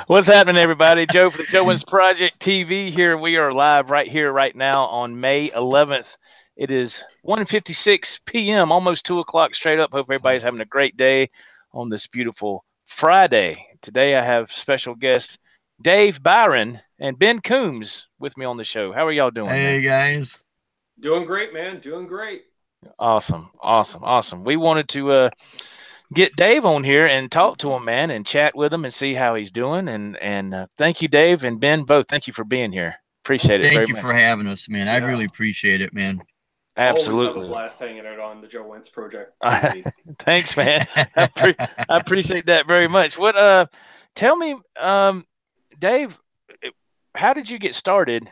What's happening, everybody? Joe for the Joe Wentz Project TV here. We are live right here, right now on May 11th. It is 1:56 p.m., almost 2 o'clock straight up. Hope everybody's having a great day on this beautiful Friday. Today I have special guests Dave, Byron, and Ben Coombs with me on the show. How are y'all doing, man? Hey guys. Doing great, man. Doing great. Awesome, awesome, awesome. We wanted to get Dave on here and talk to him, man, and chat with him and see how he's doing. And thank you, Dave and Ben, both. Thank you for being here. Appreciate it very Thank you much. for having us, man. I Yeah. really appreciate it, man. Always have a Absolutely. blast hanging out on the Joe Wentz Project TV. Thanks, man. I appreciate that very much. What tell me, Dave, how did you get started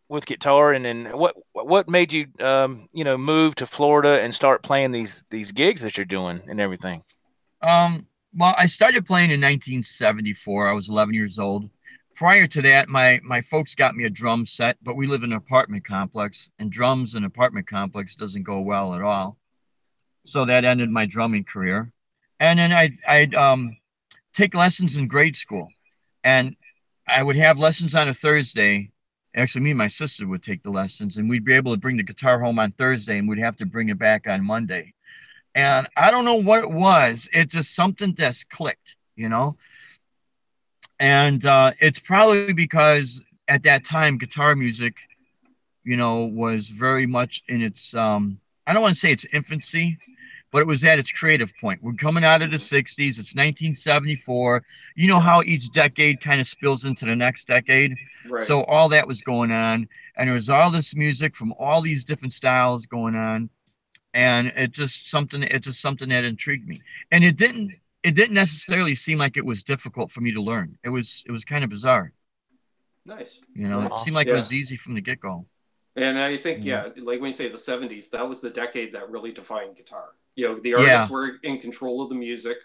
with guitar, and then what made you move to Florida and start playing these gigs that you're doing and everything? Well, I started playing in 1974. I was 11 years old. Prior to that, my folks got me a drum set, but we live in an apartment complex, and drums in an apartment complex doesn't go well at all. So that ended my drumming career. And then I'd take lessons in grade school, and I would have lessons on a Thursday. Actually, me and my sister would take the lessons, and we'd be able to bring the guitar home on Thursday, and we'd have to bring it back on Monday. And I don't know what it was. It just something just clicked. And it's probably because at that time, guitar music, was very much in its, I don't want to say its infancy, but it was at its creative point. We're coming out of the 60s. It's 1974. You know how each decade kind of spills into the next decade. Right. So all that was going on. And there was all this music from all these different styles going on, and it's just something that intrigued me. And it didn't necessarily seem like it was difficult for me to learn. It was kind of bizarre. Nice. It Nice. seemed Awesome. like it Yeah. was easy from the get-go. And I think, you know yeah, like when you say the 70s, that was the decade that really defined guitar. The yeah. artists were in control of the music,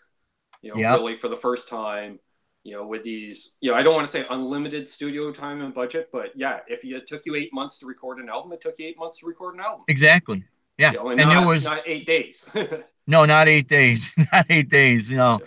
Yeah. really for the first time, with these, I don't want to say unlimited studio time and budget, but yeah, if it took you 8 months to record an album, it took you 8 months to record an album, Exactly. Yeah. and And there not was not 8 days. no, not 8 days. Not 8 days. Yeah.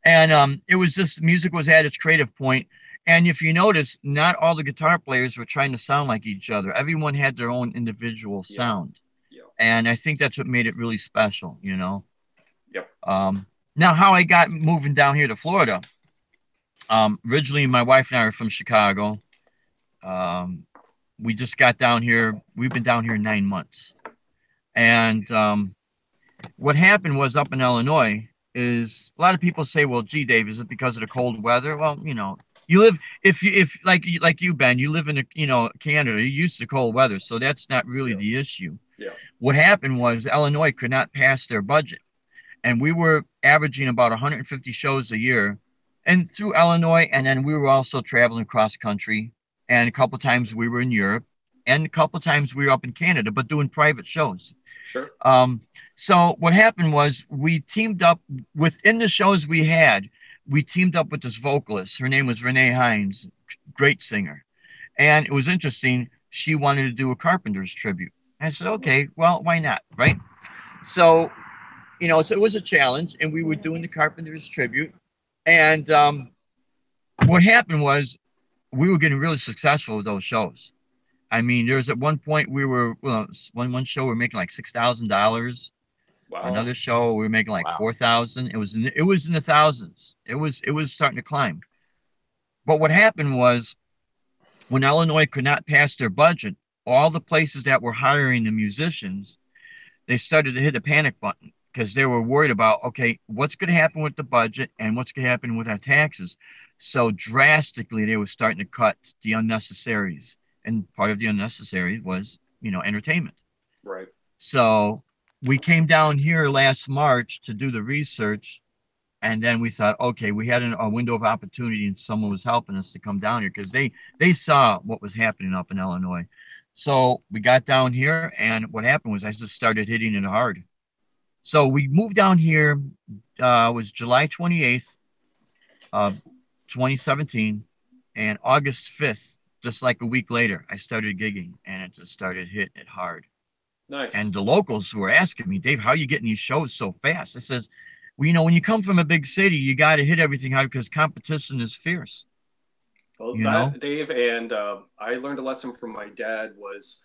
And it was just music was at its creative point. And if you notice, not all the guitar players were trying to sound like each other. Everyone had their own individual Yeah. sound. Yeah. And I think that's what made it really special. Yep. Now, how I got moving down here to Florida. Originally, my wife and I are from Chicago. Um, we just got down here. We've been down here 9 months. And what happened was up in Illinois is a lot of people say, well, gee, Dave, is it because of the cold weather? Well, you live if like you, Ben, you live in Canada, you're used to cold weather, so that's not really Yeah. the issue. Yeah. What happened was Illinois could not pass their budget, and we were averaging about 150 shows a year, and through Illinois, and then we were also traveling cross country, and a couple times we were in Europe, and a couple times we were up in Canada, but doing private shows. Sure. Um, so what happened was we teamed up within the shows we had. We teamed up with this vocalist. Her name was Renee Hines, great singer, and it was interesting. She wanted to do a Carpenters tribute. I said, okay, well, why not, right? So it was a challenge, and we were doing the Carpenters tribute. And what happened was we were getting really successful with those shows. I mean, there was at one point we were one show we were making like $6,000. Wow. Another show we were making like Wow. 4,000. It was in the thousands. It was starting to climb. But what happened was when Illinois could not pass their budget, all the places that were hiring the musicians, they started to hit a panic button because they were worried about, okay, what's going to happen with the budget and what's going to happen with our taxes. So drastically, they were starting to cut the unnecessaries. And part of the unnecessary was, entertainment. Right. So we came down here last March to do the research. And then we thought, okay, we had a window of opportunity and someone was helping us to come down here because they saw what was happening up in Illinois. So we got down here, and what happened was I just started hitting it hard. So we moved down here, was July 28th, 2017, and August 5th, just like a week later, I started gigging, and it just started hitting it hard. Nice. And the locals were asking me, Dave, how are you getting these shows so fast? Well, you know, when you come from a big city, you got to hit everything hard because competition is fierce. Well, You know? that, Dave, and I learned a lesson from my dad was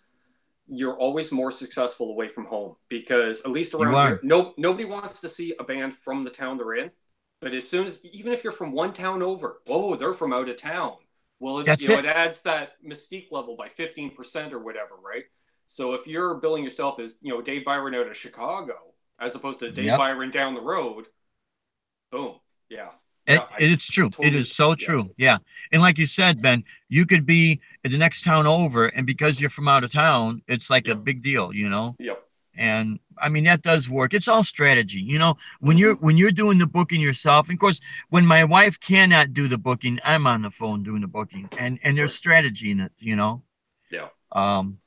you're always more successful away from home because at least You around here, are. nobody wants to see a band from the town they're in. But as soon as, even if you're from one town over, oh, they're from out of town. Well, That's it. it adds that mystique level by 15% or whatever, right? So if you're billing yourself as, Dave Byron out of Chicago, as opposed to Dave Yep. Byron down the road, boom. Yeah. It, Yeah. I it's true. It totally, is so yeah. true. Yeah. And like you said, Ben, you could be in the next town over, and because you're from out of town, it's like a Yep. big deal, you know? Yep. And I mean that does work. It's all strategy, you know. When Mm-hmm. you're doing the booking yourself, and of course, when my wife cannot do the booking, I'm on the phone doing the booking, and there's Right. strategy in it, you know. Yeah. Um,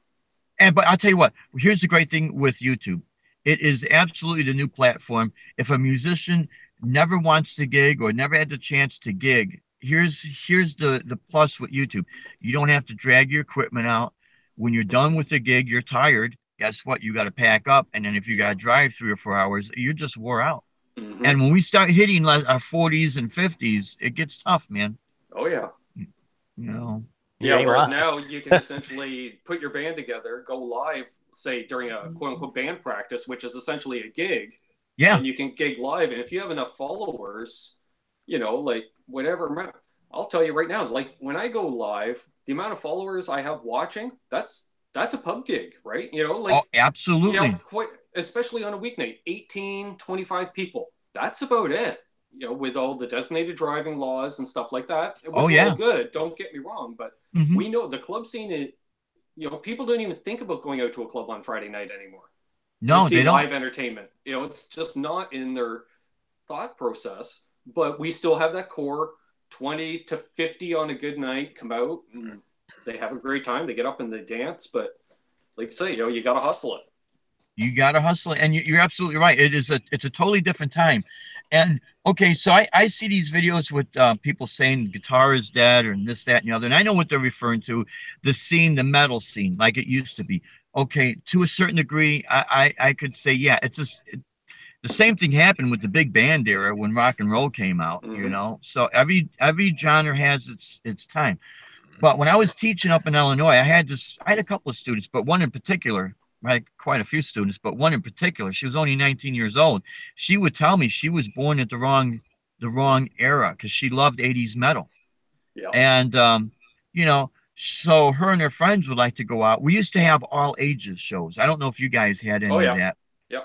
and but I'll tell you what. Here's the great thing with YouTube. It is absolutely the new platform. If a musician never wants to gig or never had the chance to gig, here's the plus with YouTube. You don't have to drag your equipment out. When you're done with the gig, you're tired. Guess what? You got to pack up, and then if you got to drive 3 or 4 hours, you're just wore out. Mm-hmm. And when we start hitting our 40s and 50s, it gets tough, man. Oh, yeah. You know. Yeah, ain't whereas lying. now you can essentially put your band together, go live, say during a quote unquote band practice, which is essentially a gig, Yeah. and you can gig live. And if you have enough followers, like whatever, I'll tell you right now, like when I go live, the amount of followers I have watching, that's a pub gig, right? Oh, absolutely. Quite, especially on a weeknight, 18, 25 people. That's about it. With all the designated driving laws and stuff like that, Oh which are all yeah. good. Don't get me wrong, but Hmm. we know the club scene. People don't even think about going out to a club on Friday night anymore to No, see they don't. live entertainment. It's just not in their thought process. But we still have that core 20 to 50 on a good night come out and they have a great time. They get up and they dance. But like I say, you got to hustle it. You got to hustle it. And you're absolutely right. It's a totally different time. And okay, so I see these videos with people saying guitar is dead or this, that, and the other. And I know what they're referring to, the scene, the metal scene, like it used to be. Okay, to a certain degree, I could say, yeah, it's just the same thing happened with the big band era when rock and roll came out, you Mm-hmm. know. So every genre has its time. But when I was teaching up in Illinois, I had a couple of students, but one in particular, I had quite a few students, but one in particular, she was only 19 years old. She would tell me she was born at the wrong era because she loved 80s metal. Yeah. And you know, so her and her friends would like to go out. We used to have all ages shows. I don't know if you guys had Oh, any of yeah. that. Yeah.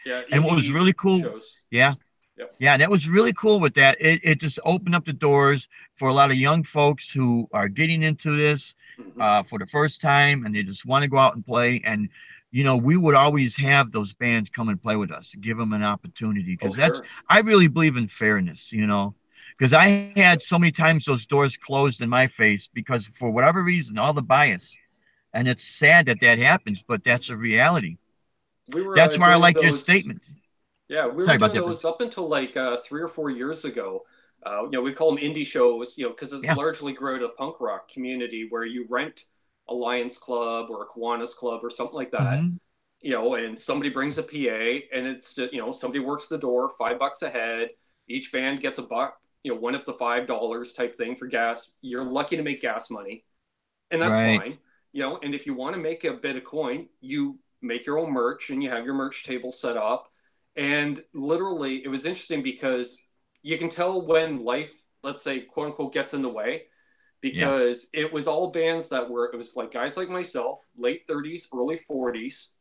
Yeah. And what was Indie really cool, shows. yeah, Yep. yeah, that was really cool with that. It just opened up the doors for a lot of young folks who are getting into this Mm-hmm. for the first time, and they just want to go out and play. And we would always have those bands come and play with us, give them an opportunity, Oh, because sure. I really believe in fairness, because I had so many times those doors closed in my face because for whatever reason, all the bias, and it's sad that that happens, but that's a reality. We were That's why I doing like your those. statement. Yeah, we Sorry were about doing that, Ben. those up until like 3 or 4 years ago. We call them indie shows, because it Yeah. largely grew to a punk rock community where you rent a Lions Club or a Kiwanis Club or something like that, Hmm. and somebody brings a PA and it's, somebody works the door, $5 a head. Each band gets a buck, one of the $5 type thing for gas. You're lucky to make gas money, and that's Right. fine. And if you want to make a bit of coin, you make your own merch and you have your merch table set up. And literally, it was interesting because you can tell when life, let's say, quote unquote, gets in the way, Yeah. because it was all bands it was like guys like myself, late 30s, early 40s,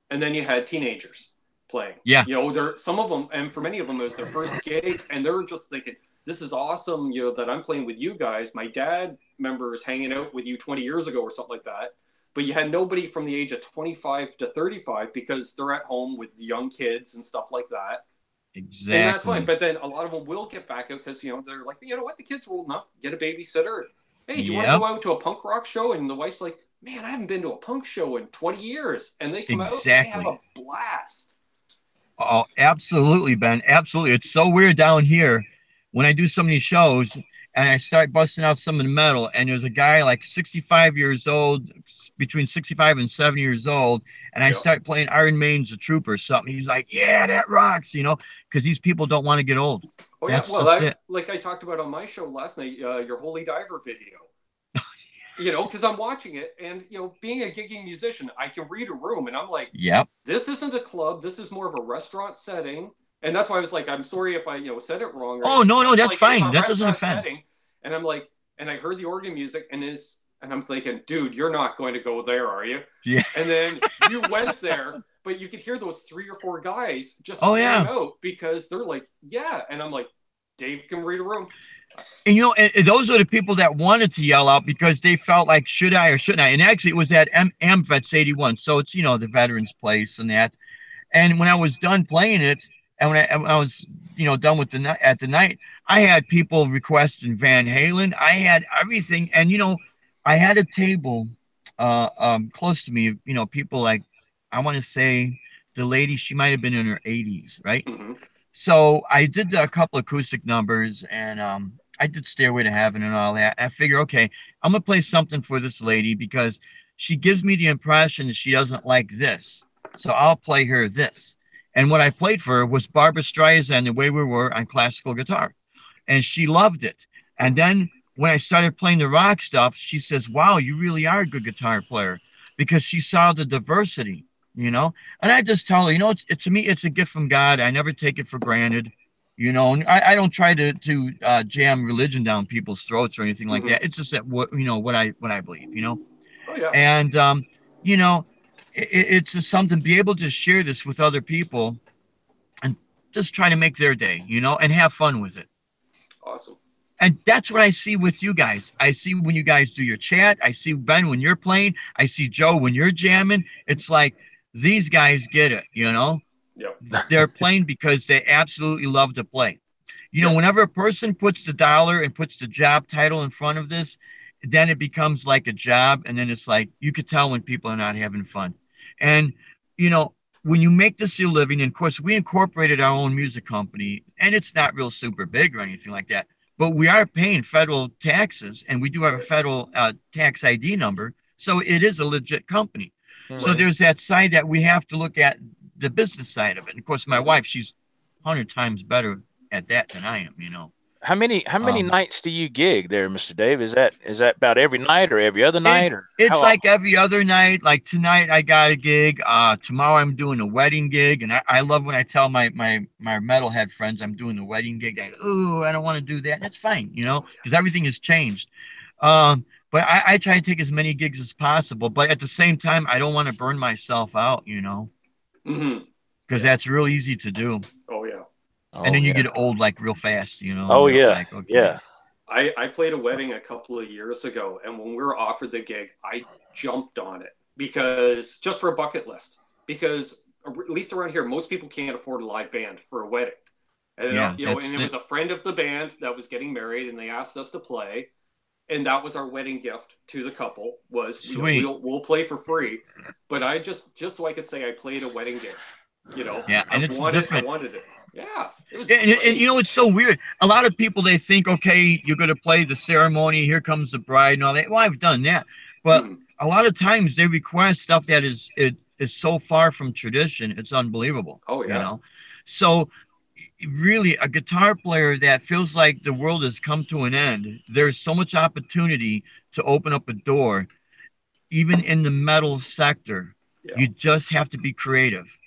and then you had teenagers playing. Yeah. They're some of them, and for many of them, it was their first gig, and they're just thinking, "This is awesome." That I'm playing with you guys. My dad members hanging out with you 20 years ago or something like that. But you had nobody from the age of 25 to 35 because they're at home with young kids and stuff like that. And that's fine. Exactly. But then a lot of them will get back out because, they're like, you know what? The kids are old enough. Get a babysitter. Hey, do you want to Yep. go out to a punk rock show? And the wife's like, man, I haven't been to a punk show in 20 years. And they come out and they have a Exactly. blast. Oh, absolutely, Ben. Absolutely. It's so weird down here when I do some of these shows. and I start busting out some of the metal, and there's a guy like 65 years old, between 65 and 70 years old, and I start playing Iron Maiden's The Trooper or something. He's like, yeah, that rocks, you know, because these people don't want to get old. Oh, That's yeah. just it. Like I talked about on my show last night, your Holy Diver video. You know, because I'm watching it, and, you know, being a gigging musician, I can read a room, and I'm like, yep, this isn't a club. This is more of a restaurant setting. And that's why I was like, I'm sorry if I, you know, said it wrong. Oh, no, that's like, fine. That doesn't offend. Setting. And I'm like, and I heard the organ music, and I'm thinking, dude, you're not going to go there, are you? Yeah. And then you went there, but you could hear those 3 or 4 guys just scream out because they're like, yeah. And I'm like, Dave can read a room. And, you know, and those are the people that wanted to yell out because they felt like, should I or shouldn't I? And actually, it was at AmVets 81. So it's, you know, the Veterans Place and that. And when I was done playing it, and when I was, you know, done with the night, I had people requesting Van Halen. I had everything. And, you know, I had a table close to me, you know, people like, I want to say the lady, she might have been in her 80s, right? Mm-hmm. So I did a couple acoustic numbers, and I did Stairway to Heaven and all that. I figure, okay, I'm going to play something for this lady because she gives me the impression that she doesn't like this. So I'll play her this. And what I played for her was Barbra Streisand, The Way We Were, on classical guitar. And she loved it. And then when I started playing the rock stuff, she says, wow, you really are a good guitar player, because she saw the diversity. You know, and I just tell her, you know, it's to me, it's a gift from God. I never take it for granted, you know, and I don't try to jam religion down people's throats or anything like that. It's just that what I believe, you know. Oh, yeah. And you know, it's just something to be able to share this with other people and just try to make their day, you know, and have fun with it. Awesome. And that's what I see with you guys. I see when you guys do your chat. I see Ben when you're playing. I see Joe when you're jamming. It's like, these guys get it, you know. Yep. They're playing because they absolutely love to play. You know, whenever a person puts the dollar and puts the job title in front of this, then it becomes like a job. And then it's like, you could tell when people are not having fun. And, you know, when you make this your living, and of course, we incorporated our own music company, and it's not real super big or anything like that, but we are paying federal taxes, and we do have a federal tax ID number. So it is a legit company. So there's that side that we have to look at, the business side of it. And of course, my wife, she's 100 times better at that than I am, you know. How many nights do you gig there, Mr. Dave? Is that about every night or every other night? It's like every other night. Like tonight I got a gig. Tomorrow I'm doing a wedding gig. And I love when I tell my metalhead friends I'm doing the wedding gig. I don't want to do that. That's fine, you know, because everything has changed. But I try to take as many gigs as possible. But at the same time, I don't want to burn myself out, you know, because that's real easy to do. Oh, yeah. And then you get old like real fast, you know. Oh, yeah. Like, okay. Yeah. I played a wedding a couple of years ago, and when we were offered the gig, I jumped on it because just for a bucket list. Because at least around here, most people can't afford a live band for a wedding. And, and it was a friend of the band that was getting married, and they asked us to play. And that was our wedding gift to the couple was, Sweet. We'll play for free. But I just so I could say I played a wedding gig, you know. Yeah, and it's different. I wanted it. Yeah. It was and you know, it's so weird. A lot of people, they think, okay, you're going to play the ceremony. Here comes the bride and all that. Well, I've done that. But a lot of times they request stuff that is so far from tradition. It's unbelievable. Oh, yeah. You know, so really a guitar player that feels like the world has come to an end, there's so much opportunity to open up a door, even in the metal sector. You just have to be creative,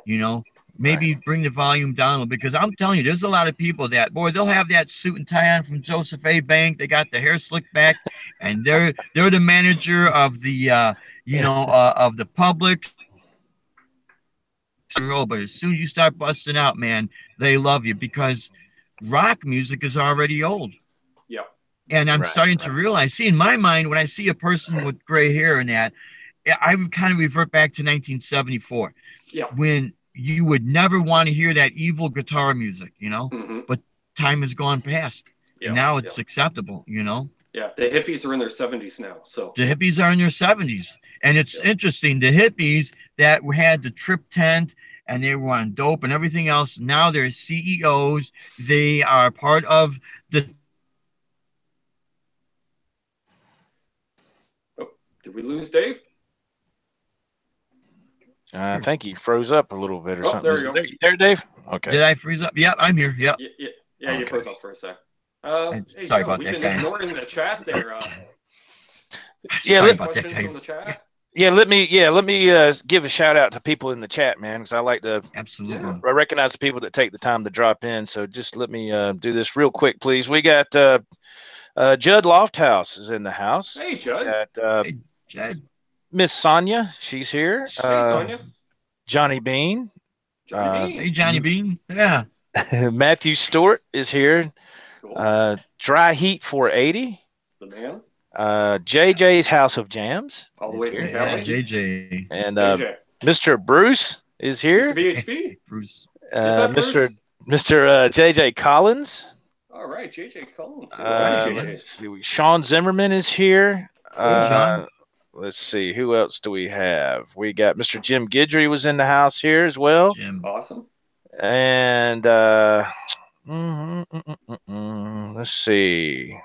you know, maybe bring the volume down, because I'm telling you, there's a lot of people that, boy, they'll have that suit and tie on from Joseph A. Bank. They got the hair slicked back, and they're the manager of the of the public. But as soon as you start busting out, man, they love you, because rock music is already old. Yeah. And I'm starting to realize, see, in my mind, when I see a person with gray hair and that, I would kind of revert back to 1974. Yeah. When you would never want to hear that evil guitar music, you know, but time has gone past. Yeah. And now it's acceptable, you know. Yeah, the hippies are in their 70s now. So the hippies are in their 70s. And it's interesting, the hippies that had the trip tent and they were on dope and everything else, now they're CEOs. They are part of the Did we lose Dave? I think he froze up a little bit or something. There you go. There, Dave? Okay. Did I freeze up? Yep, I'm here. Yep. Yeah, you froze up for a sec. Sorry Joe, about we've that, been guys. ignoring the chat there. Sorry about that, questions guys. from the chat? Let me give a shout out to people in the chat, man, because I like to Absolutely. recognize the people that take the time to drop in. So just let me do this real quick, please. We got Judd Lofthouse is in the house. Hey, Judd. Hey, Judd. Miss Sonia, she's here. Hey, Sonia. Johnny Bean. Johnny Bean. Hey, Johnny Bean. Yeah. Matthew Stewart is here. Cool. Dry Heat 480. The man. JJ's House of Jams. All the way from Yeah, Cali. JJ. And JJ. Mr. Bruce is here. Mr. BHP. Bruce. Mr. JJ Collins. All right, JJ Collins. Let's see. Sean Zimmerman is here. Sean. Let's see. Who else do we have? We got Mr. Jim Guidry was in the house here as well. Jim. Awesome. And let's see.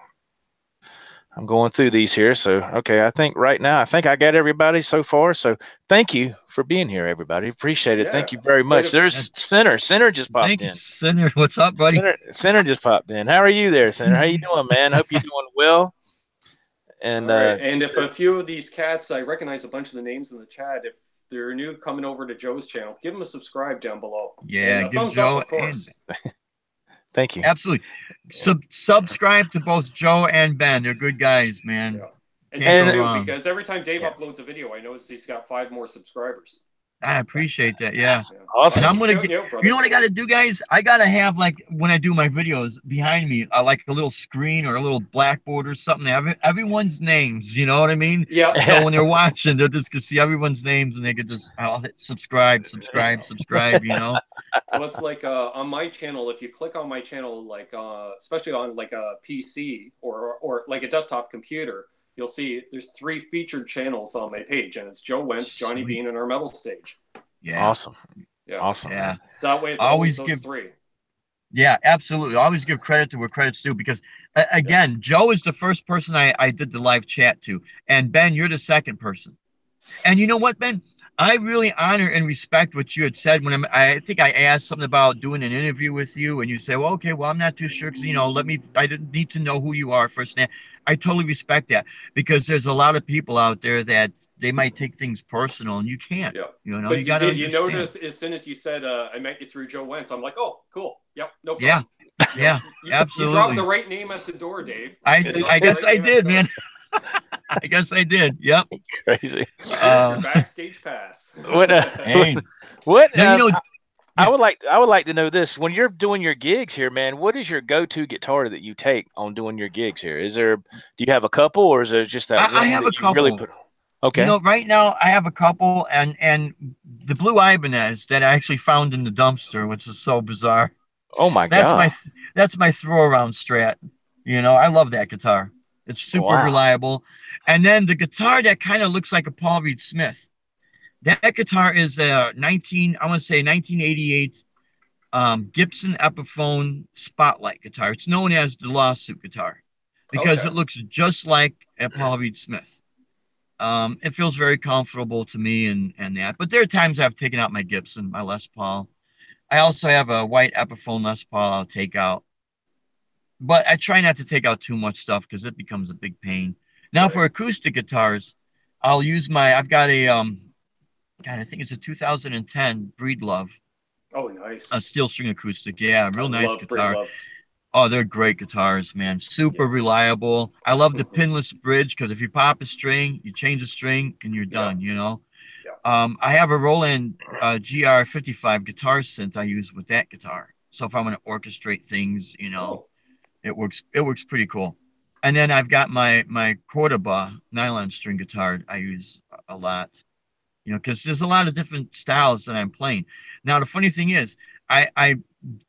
I'm going through these here. So, okay, I think right now, I got everybody so far. So thank you for being here, everybody. Appreciate it. Yeah. Thank you very much. There's Center. Center just popped in. Center. What's up, buddy? Center just popped in. How are you there, Center? How you doing, man? Hope you're doing well. And right. And if a few of these cats, I recognize a bunch of the names in the chat. If they're new coming over to Joe's channel, give them a subscribe down below. Yeah, and a give thumbs Joe up, of course. Thank you. Absolutely. Subscribe to both Joe and Ben. They're good guys, man. Yeah. And Can't Dave go too, wrong. because every time Dave uploads a video, I notice he's got 5 more subscribers. I appreciate that. Yeah. Awesome. And I'm gonna get, you know what I gotta do, guys? I gotta have, like, when I do my videos behind me, like a little screen or a little blackboard or something. Have everyone's names. You know what I mean? Yeah. So when they're watching, they're just gonna see everyone's names and they could just hit subscribe. You know. Well, it's like on my channel. If you click on my channel, like especially on like a PC or like a desktop computer, you'll see there's 3 featured channels on my page, and it's Joe Wentz, Johnny Bean, and our metal stage. Yeah. Awesome. Yeah. Awesome. Yeah. So that way, it's Always those give 3. Yeah, absolutely. Always give credit to where credit's due, because again, Joe is the first person I did the live chat to, and Ben, you're the second person. And you know what, Ben? I really honor and respect what you had said when I think I asked something about doing an interview with you, and you say, well, okay, well, I'm not too sure, because, I didn't need to know who you are first. I totally respect that, because there's a lot of people out there that they might take things personal, and you can't. Yeah. But you gotta did you understand. notice as soon as you said I met you through Joe Wentz, I'm like, oh, cool. Yep, no problem. Yeah, absolutely. You dropped the right name at the door, Dave. I guess I did, man. I guess I did. Yep. Crazy. Here's your backstage pass. What? Hey. What? Now, I would like to know this. When you're doing your gigs here, man, what is your go-to guitar that you take on doing your gigs here? Do you have a couple, or is there just that? I have a couple. Okay. Right now I have a couple, and the Blue Ibanez that I actually found in the dumpster, which is so bizarre. Oh my God. That's my throw around Strat. I love that guitar. It's super reliable. And then the guitar that kind of looks like a Paul Reed Smith. That guitar is a 1988 Gibson Epiphone Spotlight guitar. It's known as the lawsuit guitar because it looks just like a Paul Reed Smith. It feels very comfortable to me and that. But there are times I've taken out my Gibson, my Les Paul. I also have a white Epiphone Les Paul I'll take out. But I try not to take out too much stuff because it becomes a big pain. Now for acoustic guitars, I'll use I've got a, I think it's a 2010 Breedlove. Oh, nice. A steel string acoustic. Yeah, real nice guitar. Breedlove. Oh, they're great guitars, man. Super reliable. I love the pinless bridge because if you pop a string, you change the string and you're done, Yeah. I have a Roland GR55 guitar synth I use with that guitar. So if I want to orchestrate things, it works pretty cool. And then I've got my Cordoba nylon string guitar I use a lot, because there's a lot of different styles that I'm playing. Now, the funny thing is, I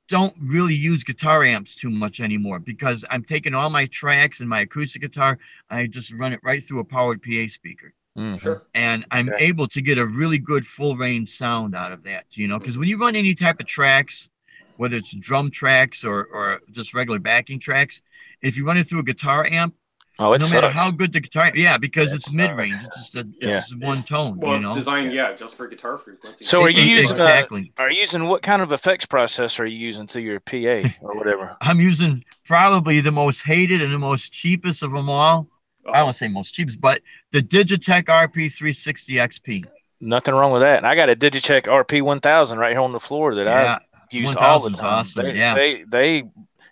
don't really use guitar amps too much anymore because I'm taking all my tracks and my acoustic guitar, I just run it right through a powered PA speaker. Mm-hmm. Sure. And I'm able to get a really good full range sound out of that, because when you run any type of tracks, whether it's drum tracks or just regular backing tracks, if you run it through a guitar amp, Oh, it no sucks. matter how good the guitar, yeah, because It it's sucks. mid-range. It's just one tone. Well, you it's know? designed, just for guitar frequency. So are you using exactly? Are you using what kind of effects processor are you using to your PA or whatever? I'm using probably the most hated and the most cheapest of them all. I don't want to say most cheapest, but the Digitech RP360 XP. Nothing wrong with that. And I got a Digitech RP1000 right here on the floor that I've used all the 1000's time. awesome. They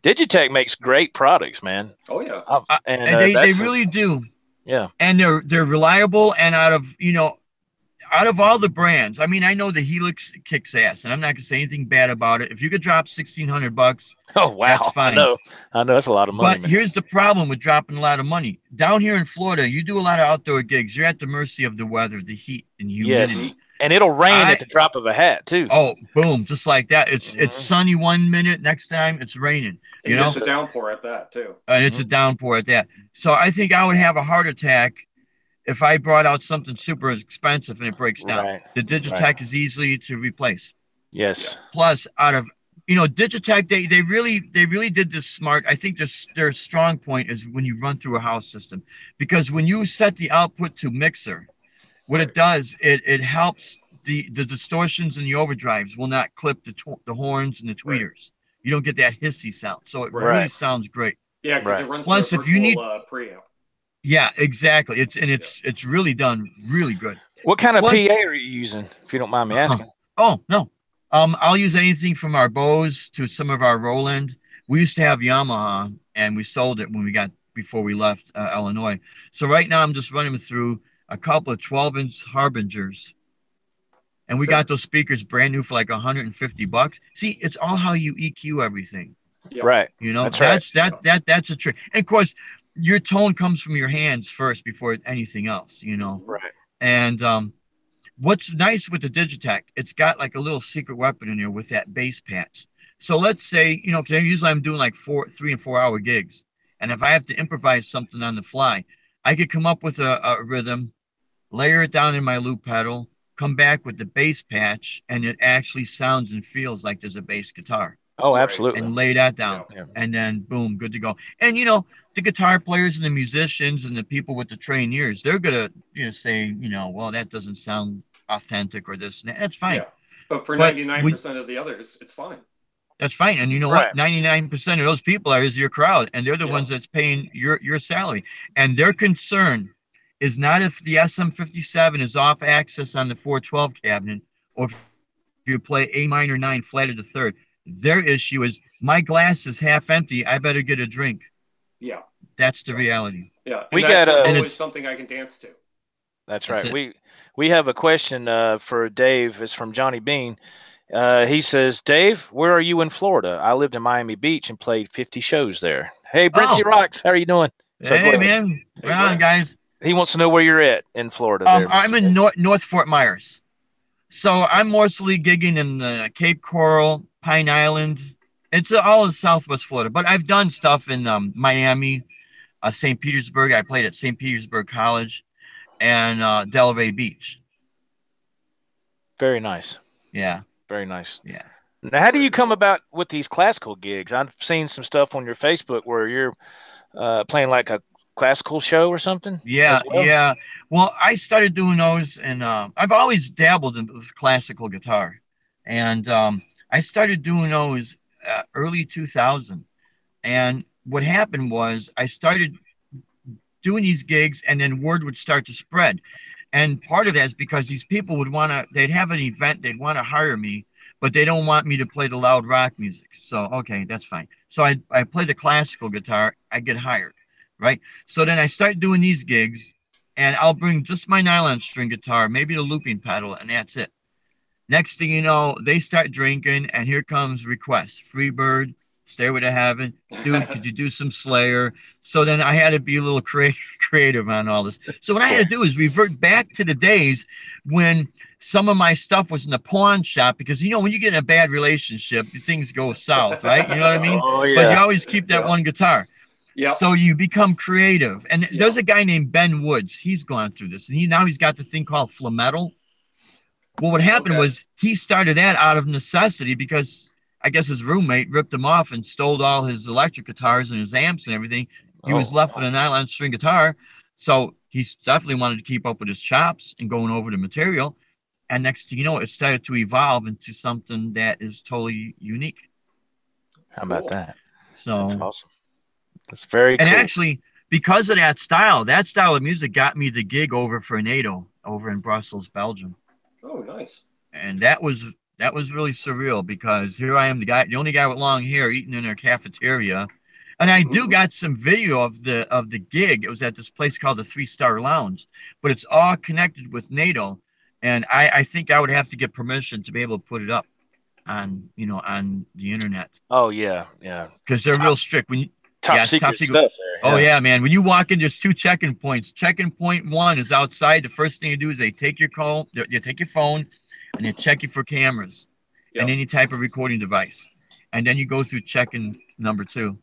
Digitech makes great products, man. Oh yeah, and they really do. Yeah, and they're reliable. And out of all the brands, I mean, I know the Helix kicks ass, and I'm not gonna say anything bad about it. If you could drop $1,600, oh wow, that's fine. I know that's a lot of money. But man. here's the problem with dropping a lot of money. Down here in Florida, you do a lot of outdoor gigs. You're at the mercy of the weather, the heat, and humidity. Yes, and it'll rain at the drop of a hat too. Oh, boom, just like that. It's sunny 1 minute, next time it's raining. You know, it's a downpour at that too. And it's a downpour at that. So I think I would have a heart attack if I brought out something super expensive and it breaks down. Right. The Digitech is easily to replace. Yes. Plus, out of Digitech, they really did this smart. I think their strong point is when you run through a house system, because when you set the output to mixer, what it does, it helps the distortions and the overdrives will not clip the horns and the tweeters. Right. You don't get that hissy sound, so it really sounds great. Yeah, because it runs Plus, through a if you need preamp. Yeah, exactly. It's really done really good. What kind of PA are you using, if you don't mind me asking? Oh no, I'll use anything from our Bose to some of our Roland. We used to have Yamaha, and we sold it before we left Illinois. So right now I'm just running through a couple of 12-inch Harbingers, and we got those speakers brand new for like $150. See, it's all how you EQ everything. Yep. Right. That's a trick. And of course, your tone comes from your hands first before anything else, Right. And what's nice with the Digitech, it's got like a little secret weapon in there with that bass patch. So let's say, because usually I'm doing like 3 and 4 hour gigs. And if I have to improvise something on the fly, I could come up with a rhythm, layer it down in my loop pedal, come back with the bass patch, and it actually sounds and feels like there's a bass guitar. Oh, absolutely. And lay that down. Yeah. And then boom, good to go. And the guitar players and the musicians and the people with the trained ears, they're gonna say, well, that doesn't sound authentic or this and that. That's fine. Yeah. But for 99% of the others, it's fine. That's fine. And you know what? 99% of those people is your crowd, and they're the ones that's paying your salary. And their concern is not if the SM57 is off axis on the 412 cabinet, or if you play A minor 9 flat of the third. Their issue is, my glass is half empty, I better get a drink. Yeah. That's the reality. Yeah. And that's always something I can dance to. That's right. We have a question for Dave. It's from Johnny Bean. He says, Dave, where are you in Florida? I lived in Miami Beach and played 50 shows there. Hey, Brincy Rocks, how are you doing? Hey, man. Right on, guys. He wants to know where you're at in Florida. I'm in North Fort Myers. So I'm mostly gigging in Cape Coral, Pine Island. It's all in Southwest Florida. But I've done stuff in Miami, St. Petersburg. I played at St. Petersburg College and Delray Beach. Very nice. Yeah. Very nice. Yeah. Now, how do you come about with these classical gigs? I've seen some stuff on your Facebook where you're playing like a classical show or something. Yeah. Well, I started doing those, and I've always dabbled in classical guitar, and I started doing those early 2000. And what happened was I started doing these gigs, and then word would start to spread. And part of that is because these people they'd have an event, they'd want to hire me, but they don't want me to play the loud rock music. So, okay, that's fine. So I play the classical guitar, I get hired, right? So then I start doing these gigs, and I'll bring just my nylon string guitar, maybe the looping pedal, and that's it. Next thing you know, they start drinking, and here comes requests. Freebird, Stairway to Heaven. Dude, could you do some Slayer? So then I had to be a little creative on all this. So what I had to do is revert back to the days when some of my stuff was in the pawn shop, because, when you get in a bad relationship, things go south, right? You know what I mean? Oh, yeah. But you always keep that one guitar. Yeah. So you become creative. And there's a guy named Ben Woods. He's gone through this. And he's got the thing called Flametal. Well, what happened was he started that out of necessity because I guess his roommate ripped him off and stole all his electric guitars and his amps and everything. He was left with a nylon string guitar. So he definitely wanted to keep up with his chops and going over the material. And next thing you know, it started to evolve into something that is totally unique. How about that? So that's awesome. That's very cool. And actually, because of that style of music got me the gig over for NATO over in Brussels, Belgium. Oh, nice. And that was really surreal, because here I am, the only guy with long hair, eating in their cafeteria. And I do got some video of the gig. It was at this place called the 3-Star Lounge, but it's all connected with NATO. And I think I would have to get permission to be able to put it up on the internet. Oh yeah, yeah. Because they're real strict. When you top secret stuff there. Oh yeah, man. When you walk in, there's 2 check-in points. Check-in point 1 is outside. The first thing you do is they take your phone, and they check you for cameras and any type of recording device. And then you go through check-in number 2.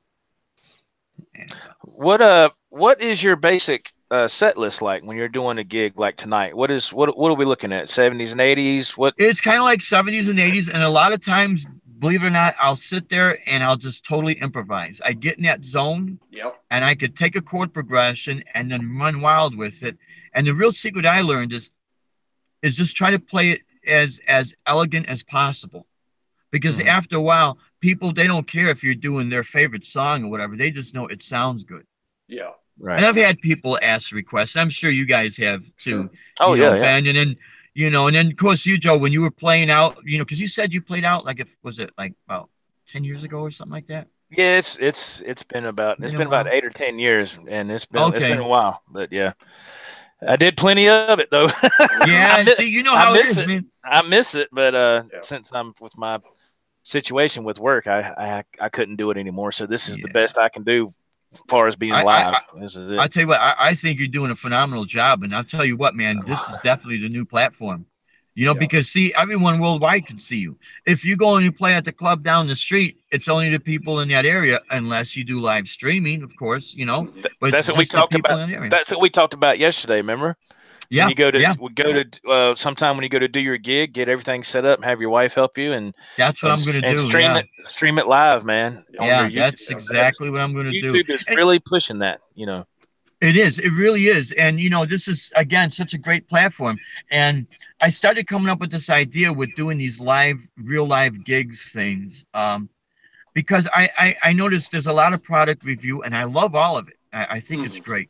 What is your basic set list like when you're doing a gig like tonight? What are we looking at? 70s and 80s? What? It's kind of like 70s and 80s, and a lot of times, believe it or not, I'll sit there and I'll just totally improvise. I get in that zone, and I could take a chord progression and then run wild with it. And the real secret I learned is just try to play it as elegant as possible, because after a while, people, they don't care if you're doing their favorite song or whatever. They just know it sounds good. Yeah. Right. And I've had people ask requests. I'm sure you guys have too. Sure. Oh, yeah, Ben. And then, and then of course you, Joe, when you were playing out, because you said you played out was it like about 10 years ago or something like that? Yeah, it's been about 8 or 10 years, and it's been a while. But yeah, I did plenty of it though. Yeah, see, you know how it is, man. I miss it, but since I'm with my situation with work, I couldn't do it anymore. So this is the best I can do as far as being live. This is it. I tell you what, I think you're doing a phenomenal job, and I'll tell you what, man, this is definitely the new platform. Because see, everyone worldwide can see you. If you go and you play at the club down the street, it's only the people in that area, unless you do live streaming, of course. But that's what we talked about. That's what we talked about yesterday. Remember? Yeah. Sometime when you go to do your gig, get everything set up and have your wife help you, and that's what I'm going to do. Stream it live, man. Yeah, that's exactly what I'm going to do. YouTube is really pushing that. It is. It really is. And, this is, again, such a great platform. And I started coming up with this idea with doing these real live gigs things, because I noticed there's a lot of product review, and I love all of it. I think it's great.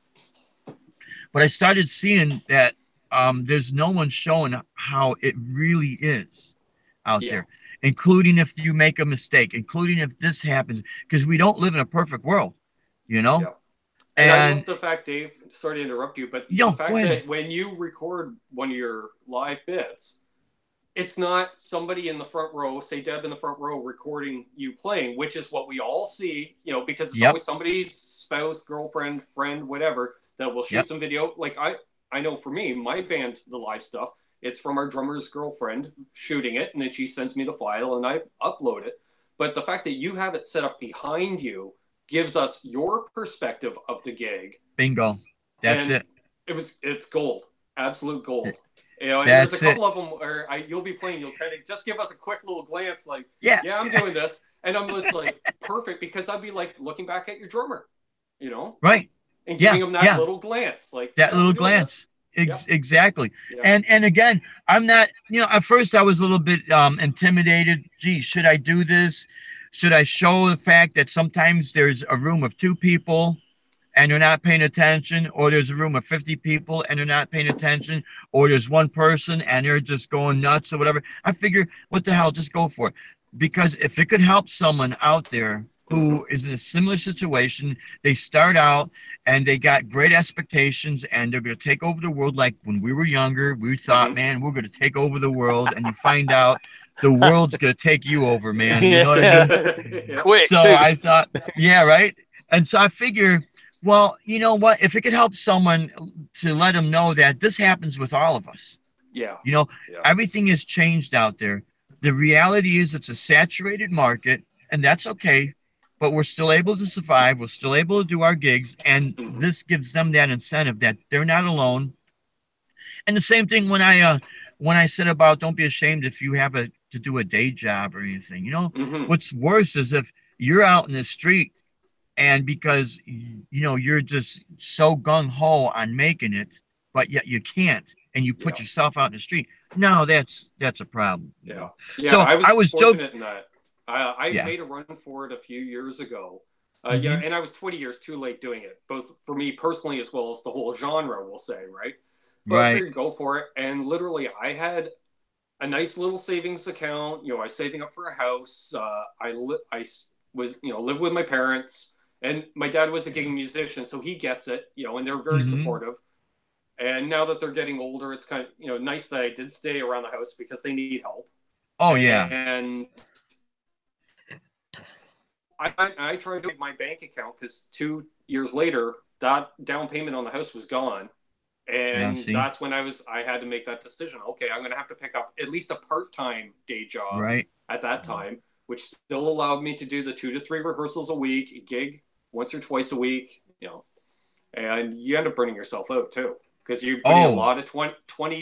But I started seeing that there's no one showing how it really is out there, including if you make a mistake, including if this happens, because we don't live in a perfect world, Yeah. And I love the fact, Dave, sorry to interrupt you, but the fact that when you record one of your live bits, it's not somebody in the front row, say Deb in the front row, recording you playing, which is what we all see, because it's always somebody's spouse, girlfriend, friend, whatever, that will shoot some video. Like I know for me, my band, the live stuff, it's from our drummer's girlfriend shooting it, and then she sends me the file and I upload it. But the fact that you have it set up behind you gives us your perspective of the gig. Bingo. That's it. It's gold. Absolute gold. And there's a couple of them where you'll be playing, you'll kind of just give us a quick little glance like, yeah, I'm doing this. And I'm just like, perfect, because I'd be like looking back at your drummer, Right. And giving him that little glance. Like that little glance. Exactly. Yeah. And again, I'm not, at first I was a little bit intimidated. Gee, should I do this? Should I show the fact that sometimes there's a room of 2 people and they're not paying attention, or there's a room of 50 people and they're not paying attention, or there's one person and they're just going nuts or whatever? I figure, what the hell, just go for it. Because if it could help someone out there who is in a similar situation, they start out and they got great expectations and they're going to take over the world. Like when we were younger, we thought, man, we're going to take over the world, and you find out the world's going to take you over, man. You know what I mean? Quick, so too. I thought, right. And so I figure, well, you know what? If it could help someone to let them know that this happens with all of us. Yeah. Everything has changed out there. The reality is it's a saturated market, and that's okay. But we're still able to survive. We're still able to do our gigs. And this gives them that incentive that they're not alone. And the same thing when I said about don't be ashamed if you have to do a day job or anything. What's worse is if you're out in the street And because, you're just so gung-ho on making it, but yet you can't, and you put yourself out in the street. No, that's a problem. Yeah. So I was still fortunate in that. I made a run for it a few years ago. And I was 20 years too late doing it, both for me personally as well as the whole genre, we'll say, right? But I figured go for it. And literally, I had a nice little savings account. I was saving up for a house. I was, live with my parents. And my dad was a gig musician, so he gets it, and they're very supportive. And now that they're getting older, it's kind of, nice that I did stay around the house because they need help. Oh, yeah. And I tried to get my bank account because 2 years later, that down payment on the house was gone. And that's when I had to make that decision. Okay, I'm going to have to pick up at least a part-time day job at that time, which still allowed me to do the 2 to 3 rehearsals a week, gig once or twice a week, and you end up burning yourself out too. Because you're putting a lot of 20,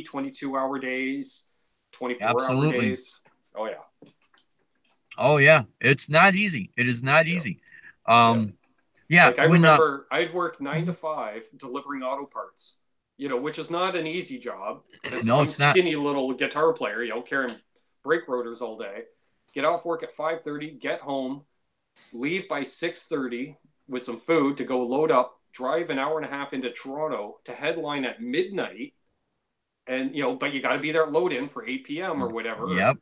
22-hour days, 24-hour days. Oh, yeah. Oh, yeah. It's not easy. It is not easy. Yeah. I remember I'd work 9 to 5 delivering auto parts, which is not an easy job. No, I'm it's not. Skinny little guitar player, carrying brake rotors all day. Get off work at 5:30, get home, leave by 6:30 with some food to go load up, drive an hour and a half into Toronto to headline at midnight. And, but you got to be there at load in for 8 p.m. or whatever. Yep.